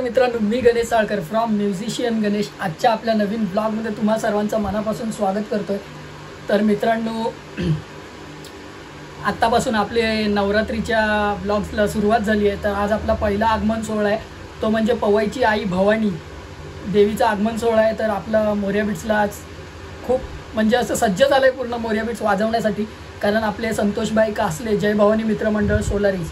नमस्कार मित्रांनो, मी Ganesh Salkar from musician Ganesh. आजच्या आपल्या नवीन ब्लॉगमध्ये तुम्हा सर्वांचं मनापासून स्वागत करतोय. तर मित्रांनो, आत्तापासून आपले नवरात्रीच्या ब्लॉग्सला सुरुवात झाली आहे. तर आज आपला पहिला आगमन सोहळा आहे, तो म्हणजे पवईची आई भवानी देवीचा आगमन सोहळा आहे. तर आपला मोरया बीट्सला आज खूप म्हणजे असं सज्ज झालं आहे पूर्ण मोरया बीट्स वाजवण्यासाठी. कारण आपले संतोषबाई कासले जय भवानी मित्रमंडळ सोलारीज,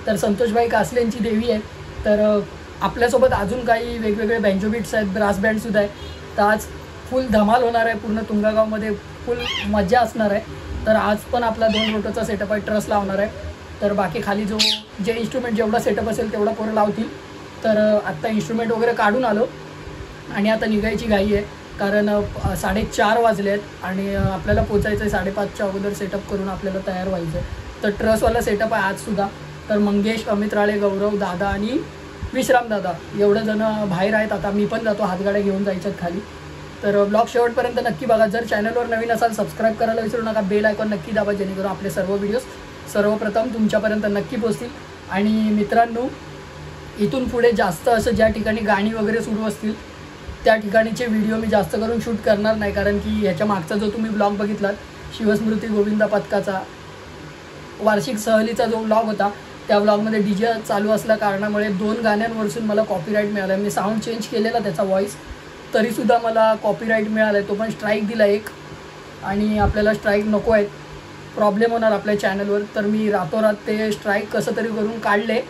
तर संतोषबाई कासले यांची देवी आहे. तर आपल्यासोबत अजून काही वेगवेगळे बँजो बीट्स आहेत, ब्रास बँडसुद्धा आहे. तर आज फुल धमाल होणार आहे, पूर्ण तुंगागावमध्ये फुल मजा असणार आहे. तर आज पण आपला 2 रोटोचा सेटअप आहे, ट्रस लावणार आहे. तर बाकी खाली जे इन्स्ट्रुमेंट जेवढा सेटअप असेल तेवढा पोरं लावतील. तर आत्ता इन्स्ट्रुमेंट वगैरे काढून आलो आणि आता निघायची घाई आहे. कारण 4:30 वाजले आहेत आणि आपल्याला पोचायचं आहे 5:30च्या अगोदर. सेटअप करून आपल्याला तयार व्हायचं आहे. तर ट्रसवाला सेटअप आहे आजसुद्धा. तर मंगेश, अमित राळे, गौरव दादा आणि विश्राम दादा एवढं जण बाहेर आहेत. आता मी पण जातो, हातगाड्या घेऊन जायच्यात खाली. तर ब्लॉग शेवटपर्यंत नक्की बघा. जर चॅनलवर नवीन असाल सबस्क्राईब करायला विसरू नका. बेल आयकॉन नक्की दाबा, जेणेकरून आपले सर्व व्हिडिओज सर्वप्रथम तुमच्यापर्यंत नक्की पोहोचतील. आणि मित्रांनो, इथून पुढे जास्त असं ज्या ठिकाणी गाणी वगैरे सुरू असतील त्या ठिकाणीचे व्हिडिओ मी जास्त करून शूट करणार नाही. कारण की ह्याच्या मागचा जो तुम्ही ब्लॉग बघितलात शिवस्मृती गोविंदा पथकाचा वार्षिक सहलीचा जो ब्लॉग होता, त्या ब्लॉगमध्ये DJ चालू असल्या कारणामुळे 2 गाण्यांवरसून मला कॉपीराईट मिळाला. मी साऊंड चेंज केलेला त्याचा व्हॉईस, तरीसुद्धा मला कॉपीराईट मिळाला आहे. तो पण स्ट्राईक दिला एक, आणि आपल्याला स्ट्राईक नको आहेत, प्रॉब्लेम होणार आपल्या चॅनलवर. तर मी रातोरात ते स्ट्राईक कसं तरी करून काढले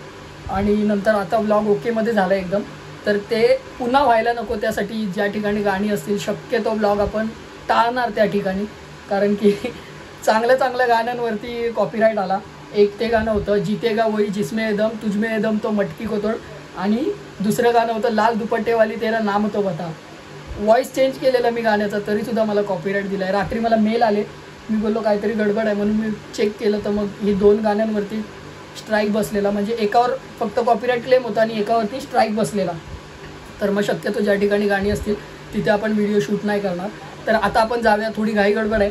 आणि नंतर आता ब्लॉग ओकेमध्ये झाला एकदम. तर ते पुन्हा व्हायला नको, त्यासाठी ज्या ठिकाणी गाणी असतील शक्यतो ब्लॉग आपण टाळणार त्या ठिकाणी. कारण की चांगल्या गाण्यांवरती कॉपीराईट आला. एक ते गाणं होतं जीतेगा वही जिसमें दम तुझमें दम तो मटकी को तोड, आणि दुसरं गाणं होतं लाल दुपट्टेवाली तेरा नाम तो बता. व्हॉईस चेंज केलेला मी गाण्याचा, तरीसुद्धा मला कॉपीराईट दिला आहे. रात्री मला मेल आले, मी बोललो काहीतरी गडबड आहे म्हणून मी चेक केलं, तर मग ही 2 गाण्यांवरती स्ट्राईक बसलेला. म्हणजे एकावर फक्त कॉपीराईट क्लेम होता आणि एकावरती स्ट्राईक बसलेला. तर मग शक्यतो ज्या ठिकाणी गाणी असतील तिथे आपण व्हिडिओ शूट नाही करणार. तर आता आपण जाऊया, थोडी घाई गडबड आहे.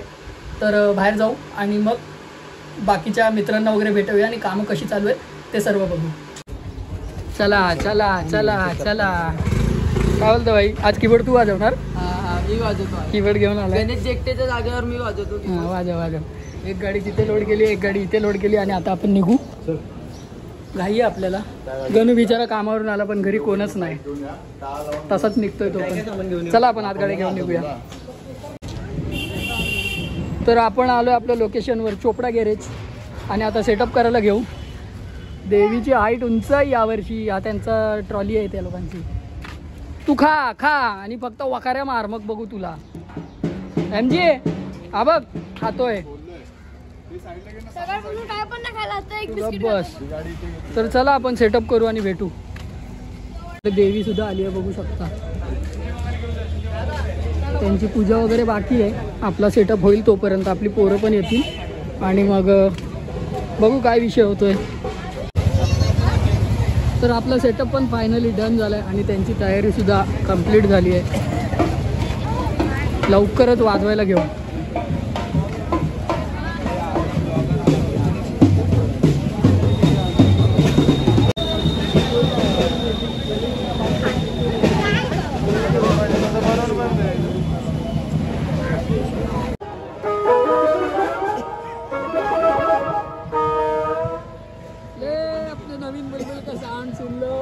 तर बाहेर जाऊ आणि मग बाकीच्या मित्रांना वगैरे भेटूया आणि कामं कशी चालू आहेत ते सर्व बघू. चला चला चला चला. काय बोलतो भाई, आज कीबोर्ड तू वाजवणार? मी वाजवतो. कीबोर्ड घेऊन आला? गणेश जेकटेच्या जागेवर मी वाजवतो. वाजव. एक गाडी तिथे लोड केली, एक गाडी इथे लोड केली आणि आता आपण निघू. घाई आहे आपल्याला. गणू बिचारा कामावरून आला पण घरी कोणच नाही, तसाच निघतोय तो पण. चला आपण हातगाड्या घेऊन निघूया. तर आपण आलो आपल्या लोकेशनवर, चोपडा गॅरेज, आणि आता सेटअप करायला घेऊ. देवीची हाईट उंच आहे यावर्षी. हा त्यांचा ट्रॉली आहे त्या लोकांची. तू खा आणि फक्त वकाऱ्या मार, मग बघू तुला. MG हा बघ खातोय बस. तर चला आपण सेटअप करू आणि भेटू. देवी सुद्धा आली आहे, बघू शकता. त्यांची पूजा वगैरे बाकी आहे. आपला सेटअप होईल तोपर्यंत आपली पोरं पण येतील आणि मग बघू काय विषय होतोय. तर आपला सेटअप पण फायनली डन झाला आहे आणि त्यांची तयारीसुद्धा कंप्लीट झाली आहे. लवकरच वाजवायला घेऊ. नवीन बल्बल का साउंड सुन लो.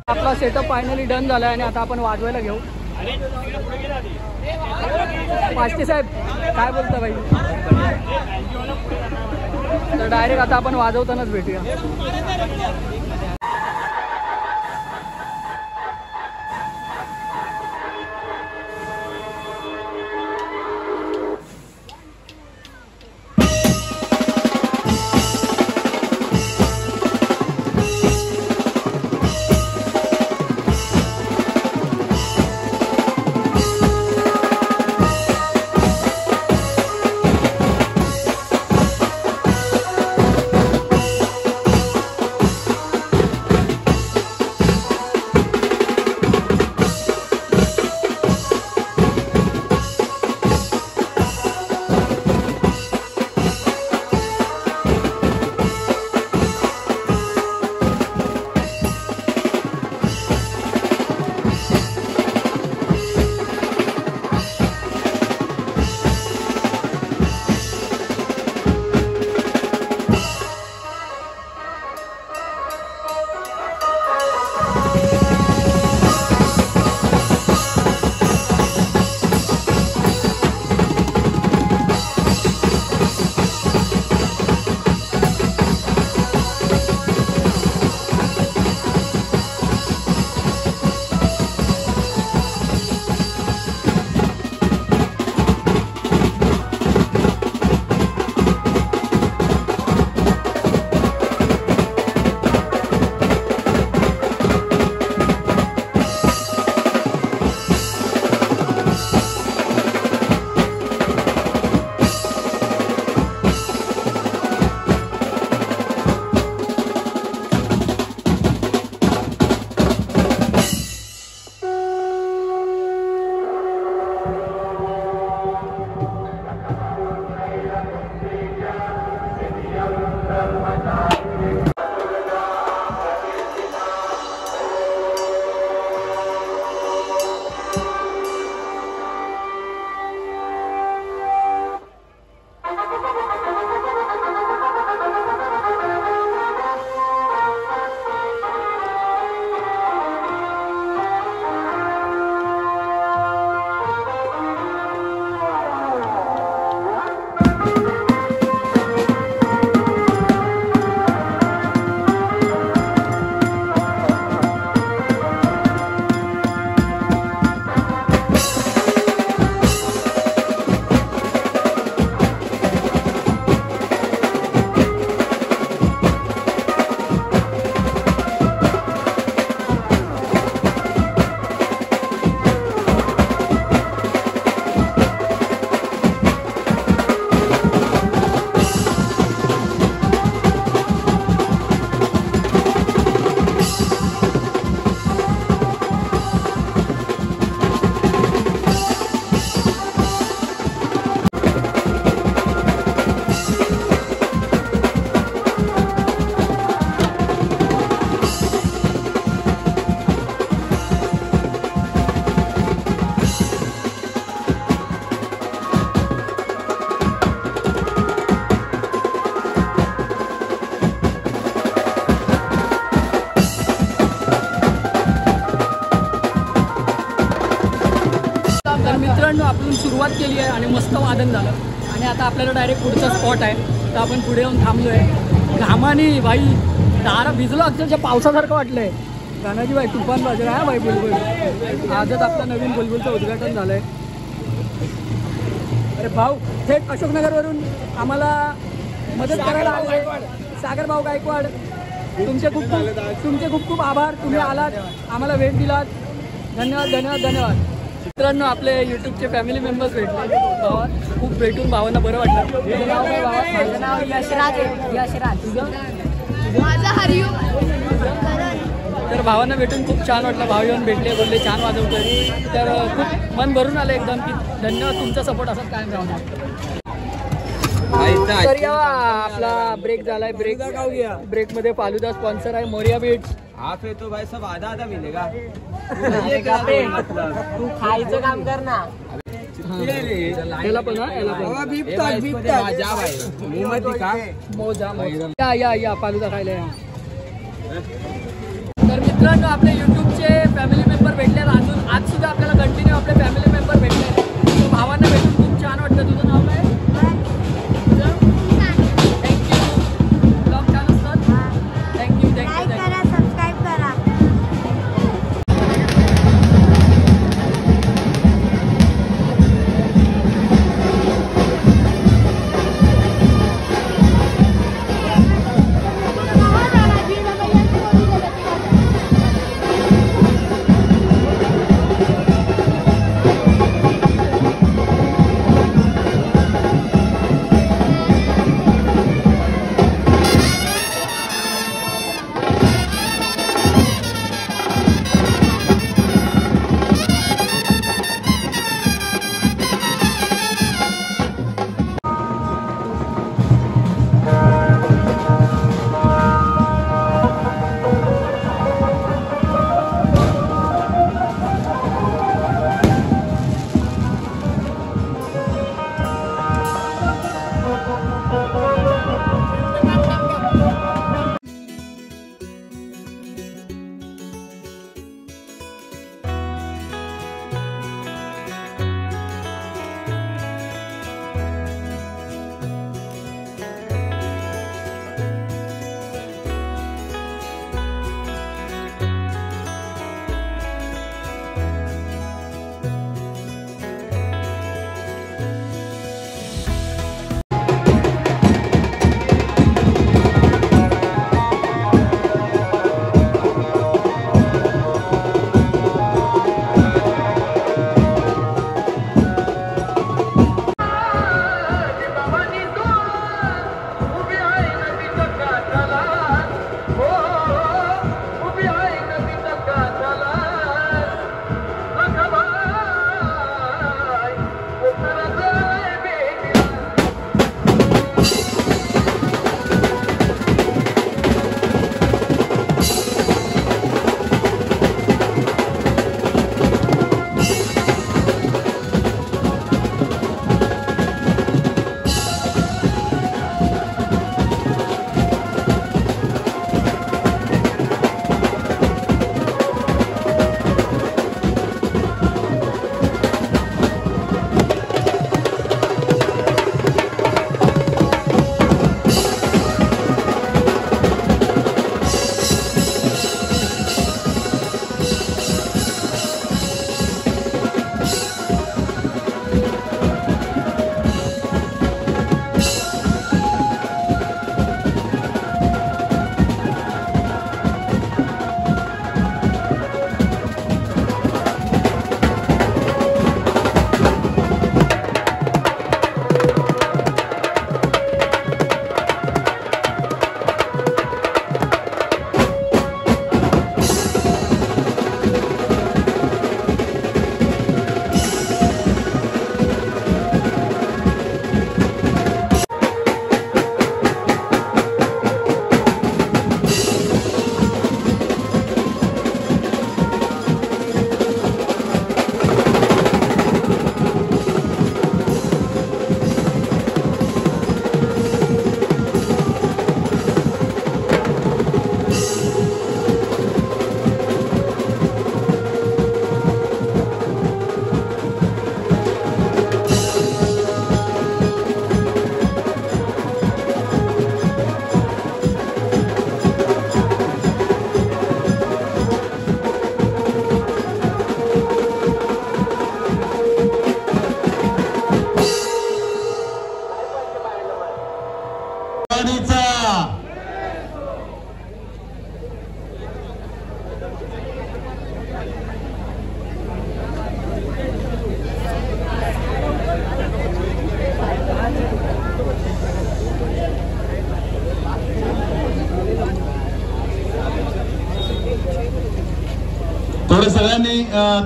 आपला सेटअप फायनली डन झाला आहे आणि आता आपण वाजवायला घेऊ. पाष्टे साहेब काय बोलता भाई? तर डायरेक्ट आता आपण वाजवतानाच भेटूया. मित्रांनो आपण सुरुवात केली आहे आणि मस्त वादन झालं आणि आता आपल्याला डायरेक्ट पुढचा स्पॉट आहे तर आपण पुढे येऊन थांबलो आहे. घामाने भाई दारा भिजलो अक्षरशः पावसासारखं वाटलंय. गाण्याची बाई तुफान बाजू आहे बाई बुलबुल. आजच आपलं नवीन बुलबुलचं उद्घाटन झालंय. अरे भाऊ थेट अशोकनगरवरून आम्हाला मदत करायला आले सागर भाऊ गायकवाड. तुमचे खूप खूप आभार. तुम्ही आलात आम्हाला भेट दिलात. धन्यवाद धन्यवाद धन्यवाद. मित्रांनो आपले यूट्यूबचे फॅमिली मेंबर्स भेटले. भावा खूप भेटून भावांना बरं वाटलं. तुझं नाव काय भावा? माझं नाव यशराज आहे. यशराज. तुझं? माझं हरिओम. तर भावांना भेटून खूप छान वाटलं. भाव येऊन भेटले बोलले छान वाजवतोय. तर खूप मन भरून आलं एकदम की धन्यवाद तुमचा सपोर्ट असाच कायम राहणार. तर या आपला ब्रेक झालाय. ब्रेक मध्ये फालुदा स्पॉन्सर आहे मोरिया बीट्स. आप है तो भाई सब आधा आधा मिलेगा. तू खायचं काम कर ना. याला पण याला पण या फालुदा खायला या. तर मित्रांनो आपले यूट्यूबचे फॅमिली मेंबर भेटले. अजून आज सुद्धा आपल्याला कंटिन्यू आपले फॅमिली मेंबर भेटले. तो भावांना भेटून खूप छान वाटतं. तुझं नाव काय?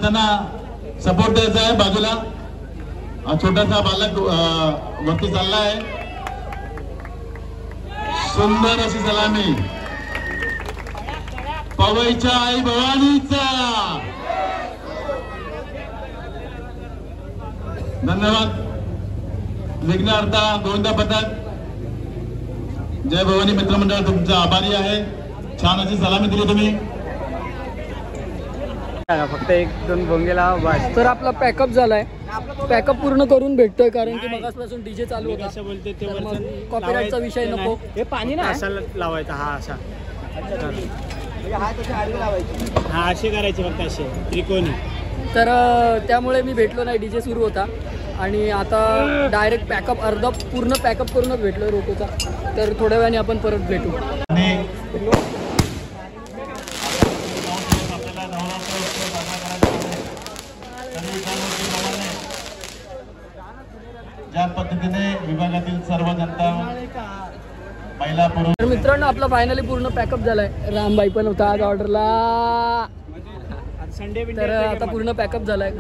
त्यांना सपोर्ट द्यायचा आहे. बाजूला छोटासा बालक वरती चालला आहे. सुंदर अशी सलामी पवईच्या आई भवानीचा. धन्यवाद. विघ्नहर्ता गोविंदा पथक जय भवानी मित्रमंडळ तुमचा आभारी आहे. छान अशी सलामी दिली तुम्ही. फक्त 1-2 भोंगेला बस. तर आपला पॅकअप झालाय. पॅकअप पूर्ण करून भेटतोय कारण की मगासपासून डीजे चालू होता. कसं बोलते ते कॉपीराईटचा विषय नको. हे पाणी ना असा लावायचा. हा असा हा असे करायचे फक्त असे त्रिकोणी. तर त्यामुळे मी भेटलो नाही. डीजे सुरू होता आणि आता डायरेक्ट पॅकअप अर्धा पूर्ण पॅकअप करूनच भेटलो रोकोचा. तर थोड्या वेळाने आपण परत भेटू. ज्या पद्धतीने विभागातील सर्व जनता महिला पुरुष. तर मित्रांनो आपला फायनली पूर्ण पॅकअप झालाय. रामबाई पण होता आज ऑर्डरला. तर आता पूर्ण पॅकअप झालाय.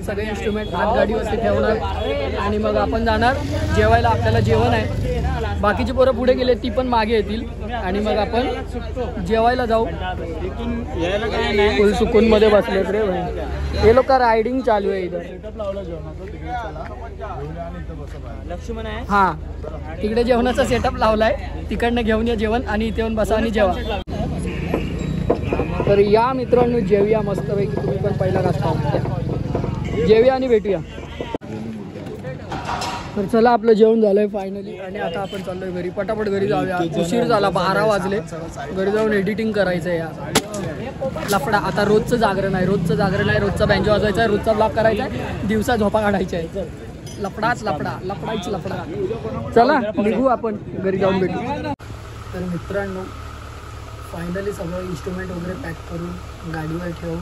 सगळे इन्स्ट्रुमेंट आत गाडीवरती ठेवणार आणि मग आपण जाणार जेवायला. आपल्याला जेवण आहे. बाकीची पोरं पुढे गेले ती पण मागे येतील आणि मग आपण जेवायला जाऊ. फुल सुकून मध्ये बसलेत रे भाई. हे लोक रायडिंग चालू आहे इथं. लक्ष्मण आहे. हा तिकडे जेवणाचा सेटअप लावलाय. तिकडनं घेऊन या जेवण आणि इथे येऊन बसा आणि जेवा. तर या मित्रांनो जेवूया मस्तपैकी. तुम्ही पण पहिला घास खाऊन जेवूया आणि भेटूया. तर चला आपलं जेवण झालंय फायनली आणि आता आपण चाललोय घरी. पटापट घरी जाऊया. उशीर झाला 12 वाजले. घरी जाऊन एडिटिंग करायचं या लफडा. आता रोजचं जागरण आहे. रोजचा बँजो वाजवायचा आहे. रोजचा ब्लॉग करायचा आहे. दिवसा झोपा काढायचा आहे. लफडाच लफडा. चला निघू आपण घरी जाऊन भेटू. तर मित्रांनो फायनली सगळं इन्स्ट्रुमेंट वगैरे पॅक करून गाडीवर ठेवून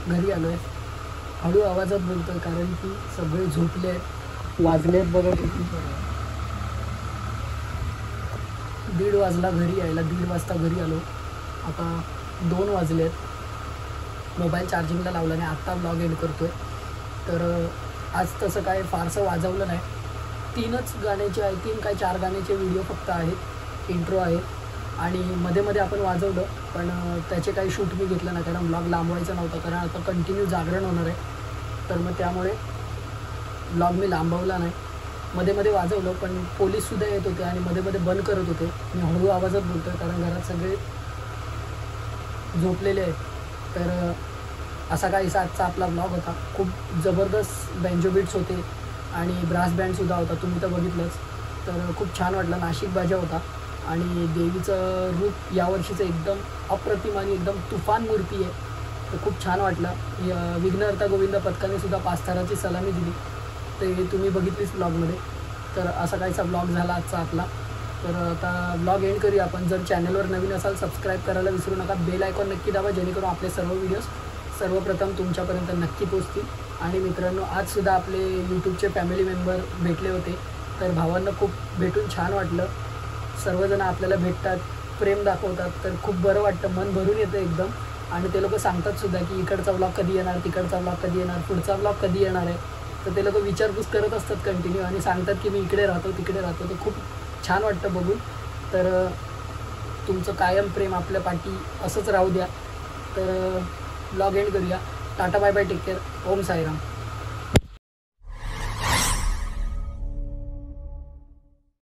घरी आलो आहे. हळू आवाजात बोलतो आहे कारण की सगळे झोपले आहेत. वाजलेत बघा किती. 1:30 वाजला घरी यायला. 1:30 वाजता घरी आलो. आता 2 वाजलेत. मोबाईल चार्जिंगला लावला नाही. आत्ता ब्लॉग एंड करतो आहे. तर आज तसं काय फारसं वाजवलं नाही. 3च गाण्याचे आहे. 3 काय 4 गाण्याचे व्हिडिओ फक्त आहेत. इंट्रो आहे आणि मध्ये मध्ये आपण वाजवलं पण त्याचे काही शूट मी घेतलं नाही कारण ब्लॉग लांबवायचा नव्हता. कारण आता कंटिन्यू जागरण होणार आहे. तर मग त्यामुळे ब्लॉग मी लांबवला नाही. मध्ये मध्ये वाजवलं पण पोलीससुद्धा येत होते आणि मध्ये मध्ये बंद करत होते. मी हळू आवाजात बोलतो आहे कारण घरात सगळे झोपलेले आहेत. तर असा काहीसा आजचा आपला ब्लॉग होता. खूप जबरदस्त बँजो बीट्स होते आणि ब्रास बँडसुद्धा होता. तुम्ही तर बघितलंच. तर खूप छान वाटलं. नाशिक बाजा होता आणि देवीचं रूप यावर्षीचं एकदम अप्रतिम आणि एकदम तुफान मूर्ती आहे. तर खूप छान वाटलं. विघ्नहर्ता गोविंद पथकाने सुद्धा 5 ताराची सलामी दिली. ते तुम्ही बघितलीच ब्लॉगमध्ये. तर असा काहीसा ब्लॉग झाला आजचा आपला. तर आता ब्लॉग एंड करूया आपण. जर चॅनलवर नवीन असाल सबस्क्राईब करायला विसरू नका. बेल आयकॉन नक्की दाबा जेणेकरून आपले सर्व व्हिडिओज सर्वप्रथम तुमच्यापर्यंत नक्की पोहोचतील. आणि मित्रांनो आजसुद्धा आपले यूट्यूबचे फॅमिली मेंबर भेटले होते. तर भावांना खूप भेटून छान वाटलं. सर्वजण आपल्याला भेटतात, प्रेम दाखवतात. तर खूप बरं वाटतं. मन भरून येतं एकदम. आणि ते लोक सांगतातसुद्धा की इकडचा ब्लॉग कधी येणार, तिकडचा ब्लॉग कधी येणार, पुढचा ब्लॉग कधी येणार आहे. तर ते लोक विचारपूस करत असतात कंटिन्यू आणि सांगतात की मी इकडे राहतो तिकडे राहतो. तर खूप छान वाटतं बघून. तर तुमचं कायम प्रेम आपल्या पाठी असंच राहू द्या. तर ब्लॉग एंड करूया. Tata bye bye. Take care. Om Sairam.